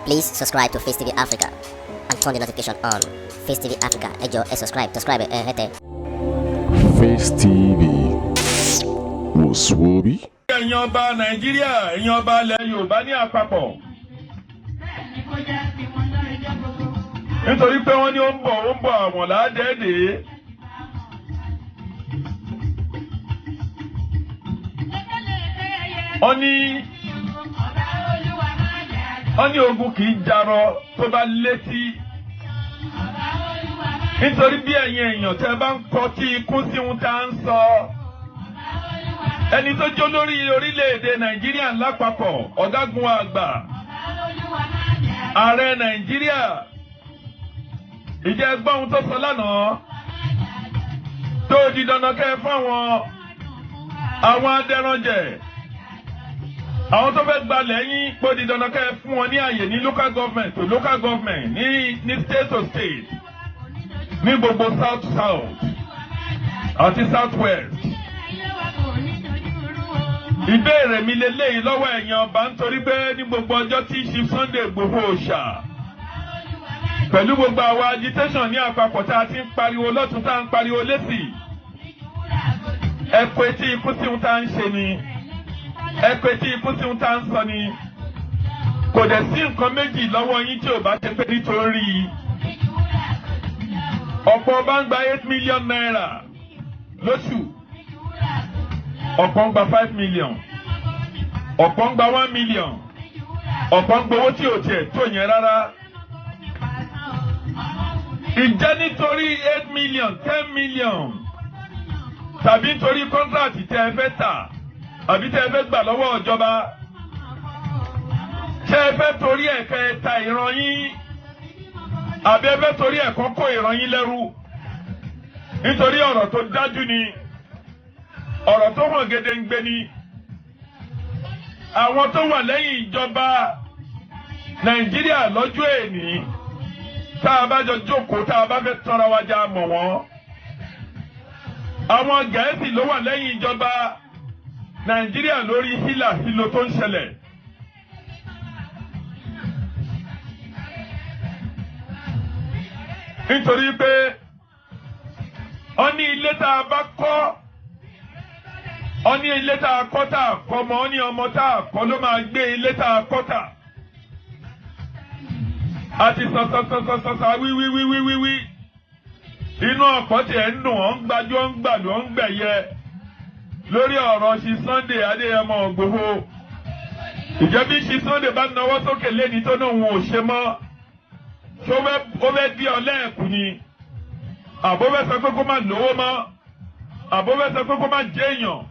Please subscribe to Face TV Africa and turn the notification on. Face TV Africa, ẹ jọ̀ọ́, subscribe, hete. Face TV was Swoby. Ẹ̀yin ọba Nàìjíríà, ẹ̀yin ọba ilẹ̀ Yorùbá ní àpapọ̀. Nítorí pé wọ́n ní ó ń bọ̀ àwọn ládẹ́ẹ̀dẹ́. Wọ́n ní ogun kì í jarọ tó bá létí. Nítorí bí ẹ̀yin èèyàn tẹ́ bá ń kọ tí ikú sí ohun tá ń sọ. Ẹni tó jó lórí orílẹ̀-èdè Nàìjíríà lápapọ̀, ọ̀gágun àgbà, ààrẹ Nàìjíríà, ìjẹ́ gbọ́ ohun tó sọ lánàá, tó di dandan kẹ́ fún àwọn adẹ́ranjẹ̀, àwọn tó fẹ́ gba lẹ́yìn pé di dandan kẹ́ fún wọn ní àyè ní local government to local government, ní state to state, ní gbogbo south àti south west. Ìbéèrè mi lélẹ́yìn lọ́wọ́ ẹ̀yin ọba nítorí pé ní gbogbo ọjọ́ tí Chief Sunday Igboho Òòṣà pẹ̀lú gbogbo àwọn agitation ní àpapọ̀ tá a ti ń pariwo lọ́tún tá a ń pariwo lésì, ẹ̀kọ́ etí ikú sí ohun tá a ń ṣe ni, ẹ̀kọ́ etí ikú sí ohun tá a ń sọ ni. Kò dẹ̀ sí nǹkan méjì lọ́wọ́ yín tí ò bá ṣe pé nítorí ọ̀pọ̀ ọba ń gba 8 million naira lóṣù, ọ̀pọ̀ ń gba 5 million, ọ̀pọ̀ ń gba 1 million, ọ̀pọ̀ ń gbowó tí ò tiẹ̀ tó yẹn rárá. Ìjẹ́ nítorí 8 million, 10 million tàbí nítorí kọ́ńtàtì tẹ́ ẹ fẹ́ tà àbí tẹ́ ẹ fẹ́ gbà lọ́wọ́ ìjọba, ṣé ẹ fẹ́ torí ẹ̀kẹ́ ta ìran yín àbí ẹ fẹ́ torí ẹ̀kọ́ kó ìran yín lẹ́rú? Nítorí ọ̀rọ̀ tó dájú ni, ọ̀rọ̀ tó hàn gedengbe ni, àwọn tó wà lẹ́yìn ìjọba Nàìjíríà lọ́jọ́ èní, tá a bá jọ jókòó tá a bá fẹ́ tọ́ra wa já mọ̀ wọ́n. Àwọn Gẹ̀ẹ́sì ló wà lẹ́yìn ìjọba Nàìjíríà lórí hílàhílo tó ń ṣẹlẹ̀. Nítorí pé wọ́n ní ilé tá a bá kọ́, wọ́n ní ilé tá a kọ́ tá a kọ́ mọ́, wọ́n ní ọmọ tá a kọ́ ló máa gbé ilé tá a kọ́ tà. Àti sọ̀sọ̀sọ̀sọ̀sọ̀ wíwíwíwíwí. Inú ọ̀pọ̀ tiẹ̀ ń dùn, ọ̀ ń gbajú, ọ̀ ń gbàdùn, ọ̀ ń gbẹ̀yẹ lórí ọ̀rọ̀ Chief Sunday Adéyẹmọ Igboho. Ìjẹ́bí Chief Sunday bá nawọ́ sókè lẹ́ni tó náà wọn ò ṣe mọ́. Ṣé ó fẹ́ di ọlẹ́ẹ̀kú ni? Àbó fẹ́ sọ pé kó má lówó mọ́? Àbó fẹ́ sọ pé kó má jẹ́ èèyàn?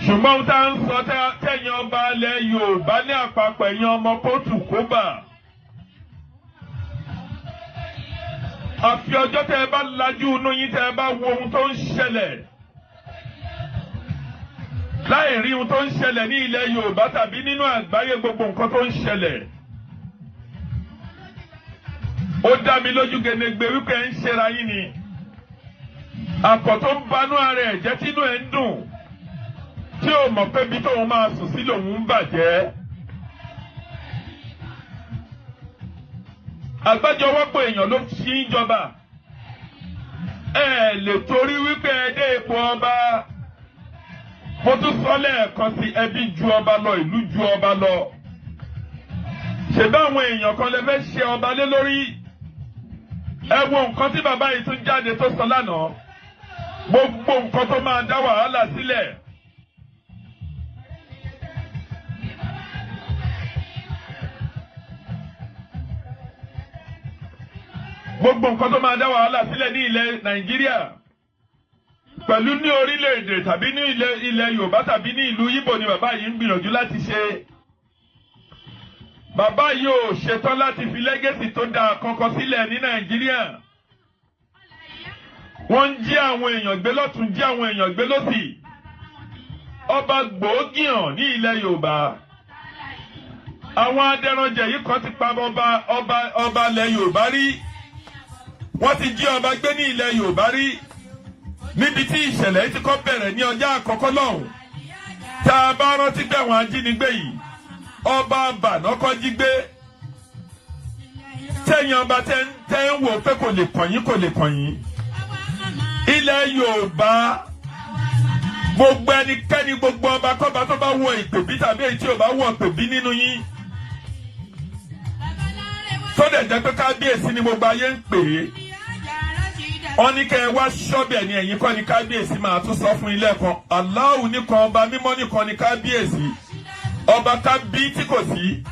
Ṣùgbọ́n ohun tá à ń sọ tẹ̀yìn ọba ilẹ̀ Yorùbá ní àpapọ̀ ẹ̀yìn ọmọ kóòtù kóbà. Àfi ọjọ́ tẹ́ ẹ bá lajú inú yín tẹ́ ẹ bá wo ohun tó ń ṣẹlẹ̀. Láì rí ohun tó ń ṣẹlẹ̀ ní ilẹ̀ Yorùbá tàbí nínú àgbáyé gbogbo nǹkan tó ń ṣẹlẹ̀. Ó dá mi lójú gedegbe wípé ẹ ń ṣera yín ni. Àpọ̀ tó ń banú ara ẹ̀ jẹ́ tínú ẹ̀ ń dùn. Tí o mọ̀ pé bí tóun máa sùn sí lòun ń bàjẹ́. Àgbájọwọ́pọ̀ èèyàn ló ṣí ń jọba. Ẹ lè torí wípé ẹ dé ipò ọba. Mo tún sọ lẹ́ẹ̀kan sí, ẹbí ju ọba lọ, ìlú ju ọba lọ. Ṣèbá àwọn èèyàn kan lè fẹ́ ṣe ọba lé lórí. Ẹ wo nǹkan tí bàbá yìí tún jáde tó sọ lánàá. Gbogbo nǹkan tó máa dá wàhálà sílẹ̀. Gbogbo nǹkan tó máa dá wàhálà sílẹ̀ ní ilẹ̀ Nàìjíríà pẹ̀lú ní orílẹ̀-èdè tàbí ní ilẹ̀ Yorùbá tàbí ní ìlú Ìgbò ni bàbá yìí ń gbìyànjú láti ṣe. Bàbá yìí ò ṣetán láti fi lẹ́gẹ̀sì tó dáa kankan sílẹ̀ ní Nàìjíríà. Wọ́n ń jí àwọn èèyàn gbé lọ́tún, jí àwọn èèyàn gbé lọ́sì. Ọba gbòógì hàn ní ilẹ̀ Yorùbá. Àwọn adẹ́ranjẹ̀ yìí kan ti pa ọba ilẹ̀ Yorùbá rí. Wọ́n ti jí ọba gbé ní ilẹ̀ Yorùbá rí. Níbi tí ìṣẹ̀lẹ̀ ti kọ́ bẹ̀rẹ̀ ní ọjọ́ àkọ́kọ́ lọ́hùn. Tá a bá rántí pé àwọn ajínigbé yìí, ọba àbànàkọ́ jí gbé tẹ̀yìn ọba tẹ́ ń wò pé kò lè kàn yín ilẹ̀ Yorùbá gbogbo ẹnikẹ́ni gbogbo ọba kọ́ba tó bá wọ ìpèbí tàbí èyí tí ò bá wọ ìpèbí nínú yín tó dẹ̀ jẹ́ pé kábíyèsí ni gbogbo ayé ń pè é wọ́n ní kẹ́ ẹ wá ṣọ́bẹ̀ ni ẹ̀yin kọ́ ni kábíyèsí máa tún sọ fún ilé kan Allahu nìkan ọba mímọ́ nìkan ni kábíyèsí ọba kábí tí kò sí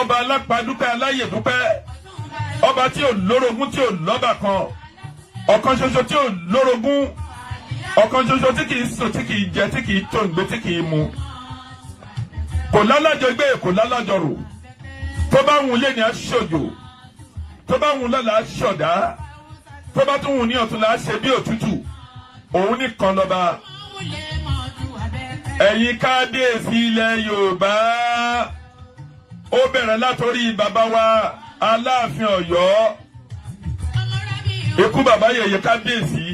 ọba alápàdúpẹ́ aláyèdúpẹ́ ọba tí ò lórogún tí ò lọ́bà kan ọ̀kan ṣoṣo tí ò lórogún ọ̀kan ṣoṣo tí kìí sùn tí kìí jẹ tí kìí tòǹgbé tí kìí mu kò lálájọ gbé kò lálájọ rò tó bá wùn lé ní aṣojo tó bá wùn lọ́la aṣọ̀dá tó bá tún wùn ní ọ̀túnla ṣe bí òtútù òun nìkan lọ́ba ẹ̀yin kábíyèsí ilẹ̀ Yorùbá ó bẹ̀rẹ̀ látòrí bàbá wa Aláàfin Ọ̀yọ́ ikú bàbá yèyé kábíyèsí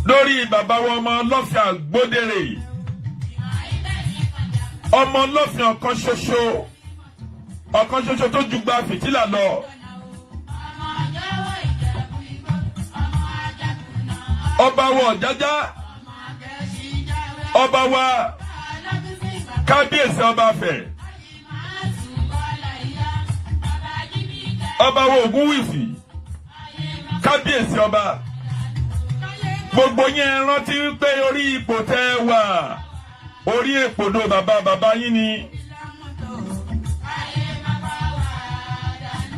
lórí bàbá wa ọmọ Ọlọ́fin Àgbódèrè ọmọ Ọlọ́fin ọ̀kan ṣoṣo tó ju gba fìtílà lọ ọba wa Ọ̀jájá ọba wa kábíyèsí ọba Ifẹ̀ ọba wa Ògúnwùsì kábíyèsí ọba gbogbo yẹn rántí pé orí ipò tẹ́ wà orí èpòdó bàbá yín ni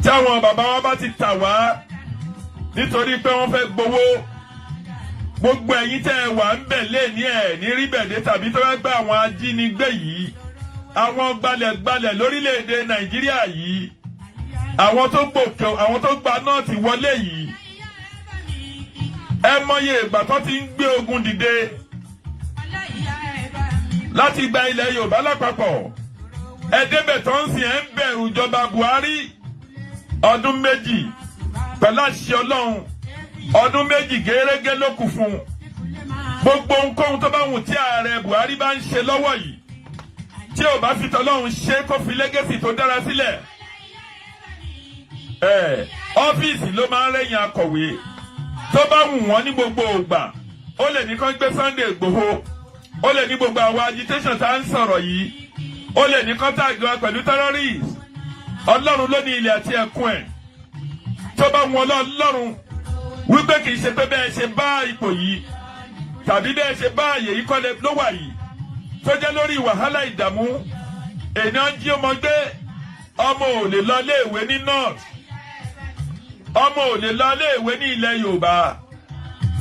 táwọn bàbá wa bá ti tà wá nítorí pé wọ́n fẹ́ gbowó gbogbo ẹ̀yin tẹ́ wà ń bẹ̀ lé ní ẹ̀ ní rí bẹ̀dẹ̀ tàbí tó fẹ́ gbà àwọn ajínigbé yìí àwọn gbalẹ̀gbalẹ̀ lórílẹ̀‐èdè Nàìjíríà yìí àwọn tó gbòkè àwọn tó gba náà ti wọlé yìí ẹ mọye ìgbà tó ti ń gbé ogun dìde láti gba ilẹ̀ Yorùbá lápapọ̀ ẹ débẹ̀ tó ń sìn ẹ́ ń bẹ̀rù ìjọba Buhari ọdún méjì pẹ̀lú àṣẹ Ọlọ́run ọdún méjì gẹ́rẹ́gẹ́ ló kù fún gbogbo ohunkóhun tó bá wù tí ààrẹ Buhari bá ń ṣe lọ́wọ́ yìí tí ò bá fi tọ́lọ́run ṣe kó fi lẹ́gẹ̀sì tó dára sílẹ̀ ọ́fíìsì ló máa ń rẹ́yìn akọ̀wé tó bá wù wọ́n ní gbogbo ògbà ó lè ní kán gbé Sunday Igboho ó lè ní gbogbo àwọn agitation tá ń sọ̀rọ̀ yìí ó lè ní kán tàgbé wa pẹ̀lú terrorist Ọlọ́run ló ní ilẹ̀ àti ẹ̀kún ẹ̀ tó bá wù Ọlọ́run wípé kì í ṣe pé bẹ́ẹ̀ ṣe bá ipò yìí tàbí bẹ́ẹ̀ ṣe bá àyè yìí kọ́lé ló wà yìí tó jẹ́ lórí wàhálà ìdààmú èèyàn jí ọmọ gbé ọmọ ò lè lọ iléèwé ní north ọmọ ò lè lọ iléèwé ní ilẹ̀ Yorùbá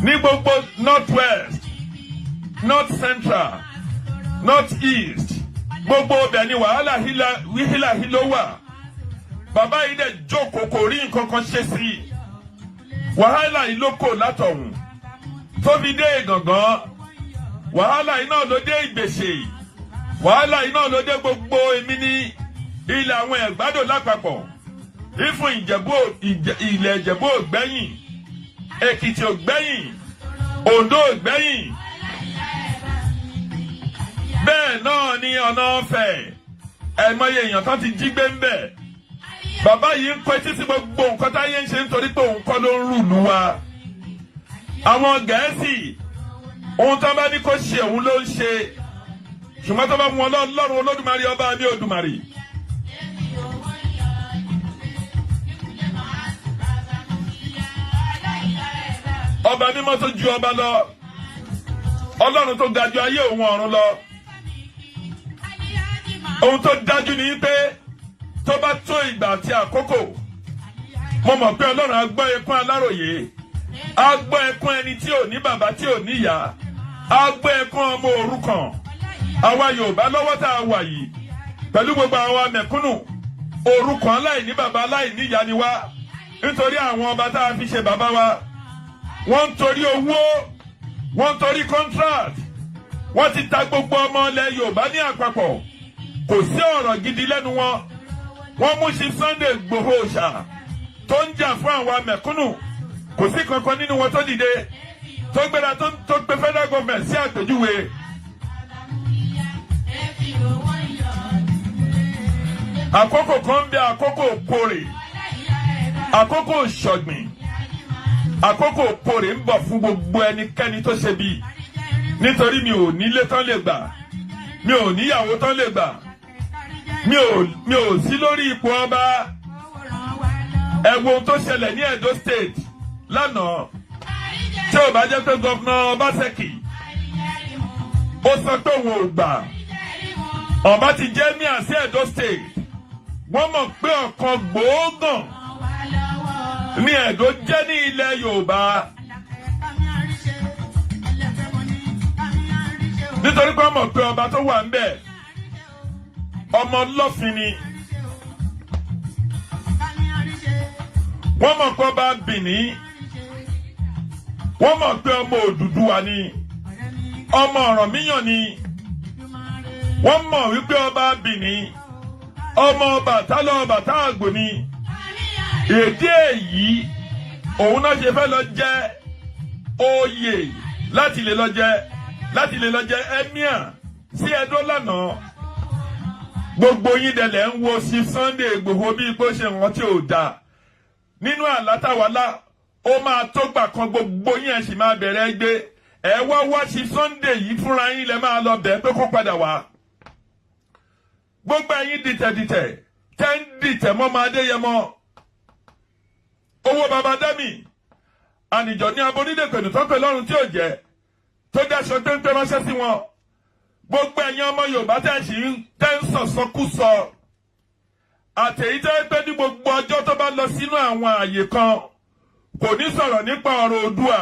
ní gbogbo north west north central north east gbogbo ọbẹ̀ ni wàhálà hílà wà bàbá yìí dẹ̀ jókòó kò rí nǹkan kan ṣe sí i wàhálà yìí ló kò látọ̀hún tó fi dé Ìgàngán wàhálà yìí náà ló dé Ìgbèsè wàhálà yìí náà ló dé gbogbo èmi ní ilẹ̀ àwọn Ẹ̀gbádò lápapọ̀ ìfún ilẹ̀ Ìjẹ̀bú ògbẹ́yìn Èkìtì ògbẹ́yìn Oǹdó ògbẹ́yìn bẹ́ẹ̀ náà ni ọ̀nà Ọ̀fẹ́ ẹ̀mọye èèyàn kan ti jí gbé ń bẹ̀ bàbá yìí ń pẹ́ títí gbogbo nǹkan táyé ń ṣe nítorí pé òun kọ́ ló ń rùlù wa àwọn Gẹ̀ẹ́sì ohun tó bá ní kó ṣe òun ló ń ṣe ṣùgbọ́n tó bá mú Ọlọ́run Olódùmarè ọba mi Òdùmarè ọba mímọ́ tó ju ọba lọ Ọlọ́run tó ga ju ayé òun ọ̀run lọ ohun tó dájú ni pé tó bá tó ìgbà àti àkókò mo mọ̀ pé Ọlọ́run á gbọ́ ẹkún Aláròyé á gbọ́ ẹkún ẹni tí ò ní bàbá tí ò ní ìyá á gbọ́ ẹkún ọmọ òrukàn àwa Yorùbá lọ́wọ́ tá a wà yìí pẹ̀lú gbogbo àwọn mẹ̀kúnnù òrukàn aláìní bàbá aláìní ìyá ni wá nítorí àwọn ọba tá a fi ṣe bàbá wa wọ́n ń torí owó wọ́n ń torí contract wọ́n ti ta gbogbo ọmọ ilẹ̀ Yorùbá ní àpapọ̀ kò sí ọ̀rọ̀ gidi lẹ́nu wọn wọ́n mú sí Sunday Igboho ṣá tó ń jà fún àwọn mẹ̀kúnnù kò sí kankan nínú wọn tó dìde tó gbéra tó gbé federal government sí àpèjúwe àkókò kan ń bẹ àkókò kórè àkókò ṣọ̀gbìn àkókò kórè ń bọ̀ fún gbogbo ẹnikẹ́ni tó ṣe bí nítorí mi ò nílé tán lè gbà mi ò níyàwó tán lè gbà mi ò sí lórí ipò ọba ẹ wo ohun tó ṣẹlẹ̀ ní Edo State lánàá tí ò bá jẹ́ pé gọ́fúnà Obaseki ó sọ pé òun ò gbà ọba ti jẹ́ ní àṣẹ Edo State wọ́n mọ̀ pé ọ̀kan gbòógàn ní Edo jẹ́ ní ilẹ̀ Yorùbá nítorí pé wọ́n mọ̀ pé ọba tó wà ń bẹ̀ ọmọ Ọlọ́fin ni wọ́n mọ̀ pé ọba Bìní wọ́n mọ̀ pé ọmọ Odùduwà ni ọmọ Ọ̀rànmíyàn ni wọ́n mọ̀ wípé ọba Bìní ọmọ Ọbàtálá Ọbàtáàgbò ni èdè èyí òun náà ṣe fẹ́ lọ jẹ́ oyè láti lè lọ jẹ́ emir sí Ẹdó lánàá gbogbo yín dẹ̀lẹ̀ ń wo sí Sunday Ìgbòho bí ipò ṣe wọ́n tí ò dáa nínú àlátàwálá ó máa tó gbà kan gbogbo yín ẹ̀ sì máa bẹ̀rẹ̀ gbé ẹ wá sí Sunday yìí fúnra yín lẹ máa lọ bẹ̀ pé kó padà wá gbogbo ẹ̀yin dìtẹ̀dìtẹ̀ tẹ́ ń dìtẹ̀ mọ́ máa Adéyẹmọ owó baba dẹ́mì ànìjọ ní abonídè pẹ̀lú tó pè lọ́rùn tí ò jẹ́ tó dáṣọ tó ń pẹ́ ránṣẹ́ sí wọn gbogbo ẹ̀yin ọmọ Yorùbá tẹ́ ń sọ̀sọ́kúsọ àtẹ̀yí tẹ́ pé ní gbogbo ọjọ́ tó bá lọ sínú àwọn àyè kan kò ní sọ̀rọ̀ nípa ọ̀rọ̀ Oòduà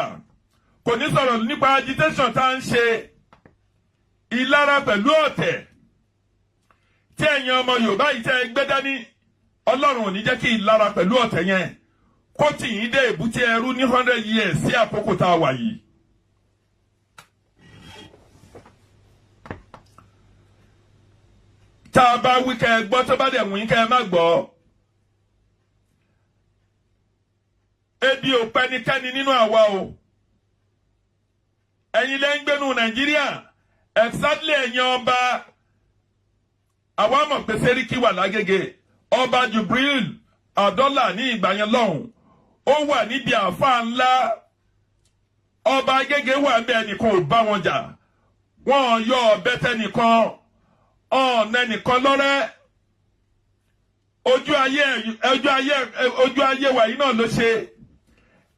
kò ní sọ̀rọ̀ nípa agitation tá ń ṣe ìlara pẹ̀lú ọ̀tẹ̀ tí ẹ̀yin ọmọ Yorùbá yìí tẹ́ gbé dání Ọlọ́run ò ní jẹ́ kí ìlara pẹ̀lú ọ̀tẹ̀ yẹn kó tì yín dé èbúté ẹrú ní 100 years sí àkókò tá a wà yìí. tá a bá wí kẹ́ ẹ gbọ́ tó bá dẹ̀ wí kẹ́ ẹ má gbọ́. ebi ò pẹ́nikẹ́ni nínú àwa o. ẹ̀yin lẹ́ ń gbénu Nàìjíríà exactly ẹ̀yin ọba àwa mọ̀ pé Sẹ́ríkì wà lágége ọba Jubril Adọ́là ní ìgbà yẹn lọ́hùn ó wà níbi àáfàá ńlá ọba Agége wà ń bẹ ẹnìkan ò bá wọn jà wọn yọ ọ̀bẹ tẹnìkan ọ̀nà ẹnìkan lọ́rẹ́ ojú ayé wàyí náà ló ṣe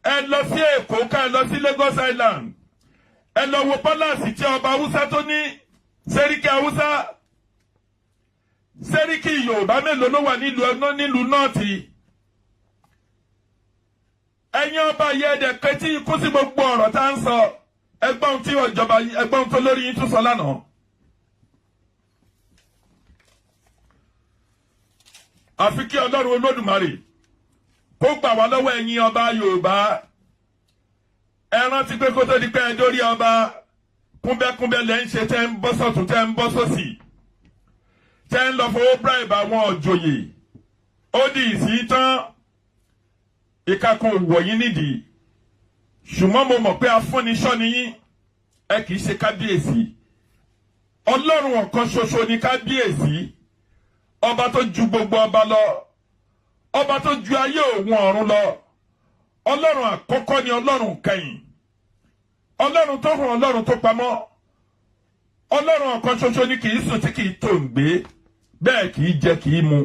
ẹ lọ sí Èkó ká ẹ lọ sí Lagos Island ẹ lọ wo pálásì tí ọba Haúsá tó ní Sẹ́ríkì Haúsá Sẹ́ríkì Yorùbá mélòó ló wà nílùú nọ́ọ̀tì ẹ̀yin ọba yẹ́dẹ̀ kẹ́tí kó sí gbogbo ọ̀rọ̀ tá ń sọ ẹgbọ́n tí ọjọba ẹgbọ́n tó lórí yín tún sọ lánàá. àfi kí Ọlọ́run Olódùmarè kó gbà wá lọ́wọ́ ẹ̀yin ọba Yorùbá ẹ rántí pé kó tó di pé ẹ dórí ọba kúnbẹ́kúnbẹ́ lẹ́ ń ṣe tẹ́ ń bọ́ sọ́tún tẹ́ ń bọ́ sósì tẹ́ ń lọ fowó bribe àwọn òjòyè ó di ìsìn tán ìka kan wọ̀ yín nídìí ṣùgbọ́n mo mọ̀ pé afúnniṣọ́ ni yín ẹ kì í ṣe kábíyèsí Ọlọ́run ọ̀kan ṣoṣo ni kábíyèsí ọba tó ju gbogbo ọba lọ ọba tó ju ayé òun ọ̀run lọ Ọlọ́run àkọ́kọ́ ni Ọlọ́run kẹ́yìn Ọlọ́run tó hàn Ọlọ́run tó pamọ́ Ọlọ́run ọ̀kan ṣoṣo ni kì í sùn tí kì í tó ń gbé bẹ́ẹ̀ kì í jẹ kì í mu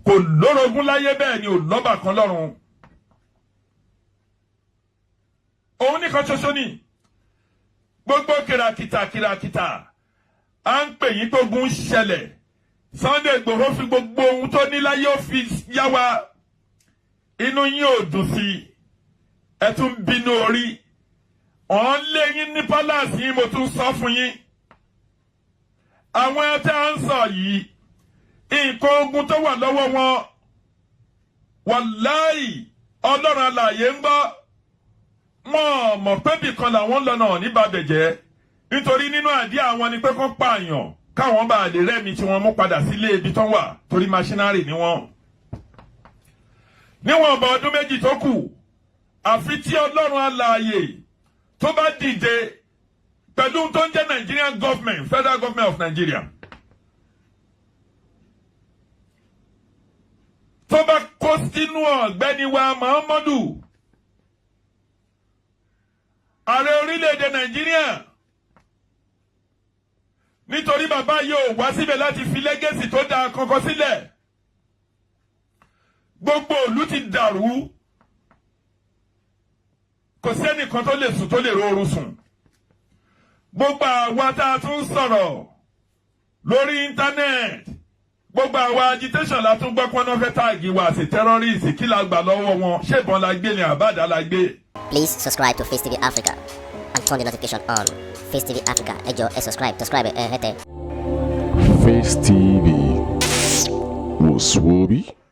kò lórogún láyé bẹ́ẹ̀ ni ò lọ́bà kan lọ́run òun nìkan ṣoṣo ni gbogbo kìràkìtà à ń pè yín gbógun ṣẹlẹ̀ Sunday Igboho fi gbogbo ohun tó ní láyé ó fi yá wa inú yín ò dùn sí i ẹ tún bínú orí ọ̀n lé yín ní pálásì yín mo tún sọ fún yín àwọn ẹ tẹ́ à ń sọ yìí nǹkan ogun tó wà lọ́wọ́ wọn wàláì Ọlọ́run alààyè ń gbọ́ wọn mọ̀ pé bìkan làwọn lọ́nà níbàbẹ̀jẹ́ nítorí nínú àdí àwọn ni pé kó pààyàn káwọn bá lè rẹ́mi tí wọ́n mú padà sílé ibi tó wà torí maṣínárì ni wọ́n. níwọ̀n ọba ọdún méjì tó kù àfi tí Ọlọ́run alààyè tó bá dìde pẹ̀lú tó ń jẹ́ Nigerian government Federal Government of Nigeria sínú ọ̀gbẹ́ni wa Muhammadu ààrẹ orílẹ̀-èdè Nàìjíríà nítorí bàbá yóò wá síbẹ̀ láti fi lẹ́gẹ̀sì tó dáa kankan sílẹ̀. Gbogbo ìlú ti dàrú, kò sẹ́nìkan tó lè sùn tó lè rọrùn sùn. Gbogbo àwa tá a tún sọ̀rọ̀ lórí íńtánẹ́ẹ̀tì, gbogbo àwa agitation la tún gbọ́ pọ́n náà fẹ́ táàgì wa sí terrorist, kí la gbà lọ́wọ́ wọn, ṣé ìbọn la gbé ni àbádà la gbé. Please subscribe to Face TV Africa and turn the notification on. Face TV Africa, ẹ jọ̀ọ́ ẹ subscribe hẹ́tẹ̀. Face TV was Swoby.